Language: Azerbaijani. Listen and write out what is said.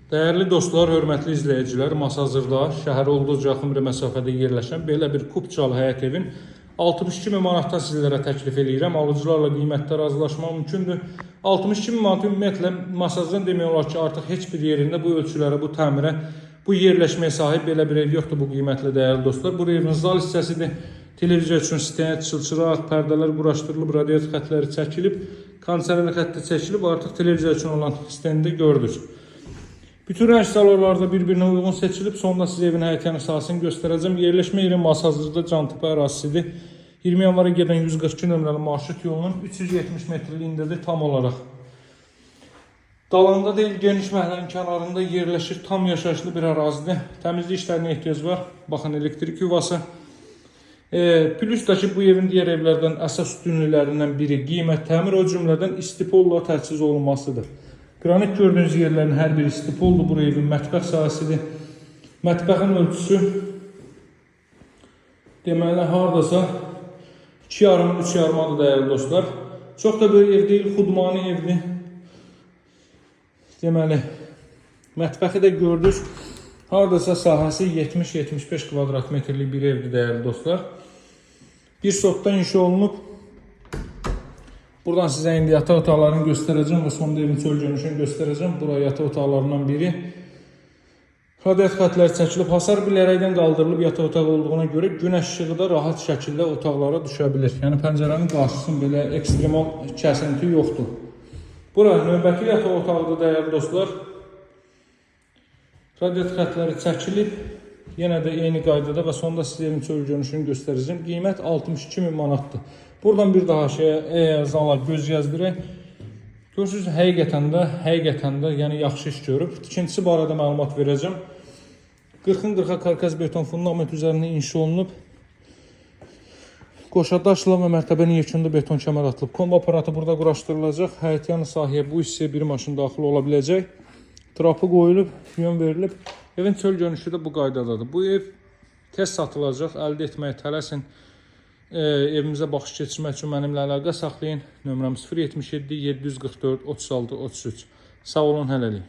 Değerli dostlar, hörmətli izləyicilər, Masazırda şəhərə olduqca yaxın bir məsafədə yerləşən belə bir kupçalı həyət evin 62.000 manatdan sizlərə təklif edirəm. Alıcılarla qiymətdə razılaşmaq mümkündür. 62.000 manat ümumiyyətlə Masazırın demək olar ki, artıq heç bir yerində bu ölçülərə, bu təmirə, bu yerləşməyə sahib belə bir ev yoxdur bu qiymətlə dəyərli dostlar. Bu evin zal hissəsidir. Televiziya üçün stend, çılçıraq, pərdələr quraşdırılıb, radiator xətləri çəkilib, kondisioner xətti çəkilib, artıq televiziya üçün olan stendi gördük. Bütün rəng salonlarda bir-birinə uyğun seçilib. Sonunda sizə evin həyətyanı sahəsini göstərəcəm. Yerləşmə yeri Masazırda Cantıpa ərazisidir. 20 yanvara gedən 142 nömrəli marşrut yolunun 370 metrliyindədir tam olaraq. Dalanda deyil, geniş məhəllənin kənarında yerləşir. Tam yaşayışlı bir ərazidir. Təmizlik işlərinə ehtiyac var. Baxın, elektrik yuvası. Plus da ki, bu evin digər evlərdən əsas üstünlüklərindən biri qiymət, təmir, o cümlədən istipolla təchiz olunmasıdır. Qranit gördüyünüz yerlərin hər biri istipoldur. Bu evin mətbəx sahəsidir. Mətbəxin ölçüsü deməli hardasa 2,5-3,5-adır dəyərli dostlar. Çox da böyük ev deyil, xudmani evdir. Deməli mətbəxi də gördünüz. Hardasa sahəsi 70-75 kvadrat metrlik bir evdir dəyərli dostlar. Bir sotdan inşa olunub. Buradan sizə indi yataq otaqlarını göstərəcəm və sonda evin çöl görünüşünü göstərəcəm. Buraya yataq otaqlarından biri. Radiator xətləri çəkilib, hasar bilərəkdən qaldırılıb yataq otağı olduğuna görə günəş işığı da rahat şəkildə otaqlara düşə bilir. Yəni pəncərənin qarşısının belə ekstremal kəsinti yoxdur. Bura növbəti yataq otağıdır dəyərli dostlar. Radiator xətləri çəkilib. Yenə də eyni qaydada və sonda sizə evin çöl görünüşünü göstərəcəm. Qiymət 62.000 manatdır. Buradan bir daha zala göz gəzdirək. Görürsünüz, həqiqətən də yəni yaxşı iş görüb. İkincisi barədə məlumat verəcəm. 40-40 karkaz beton fundament üzərində inşa olunub. Qoşa daşla və mərtəbənin yekunda beton kəmər atılıb. Kombi aparatı burada quraşdırılacaq. Həyətyanı sahəyə bu hissəyə bir maşın daxil ola biləcək. Trapı qoyulub, yön verilib. Evin çöl görünüşü də bu qaydadadır. Bu ev tez satılacaq. Əldə etməyə tələsin. Evimizə baxış keçirmək üçün mənimlə əlaqə saxlayın. Nömrəm 077 744 36 33. Sağ olun, hələlik.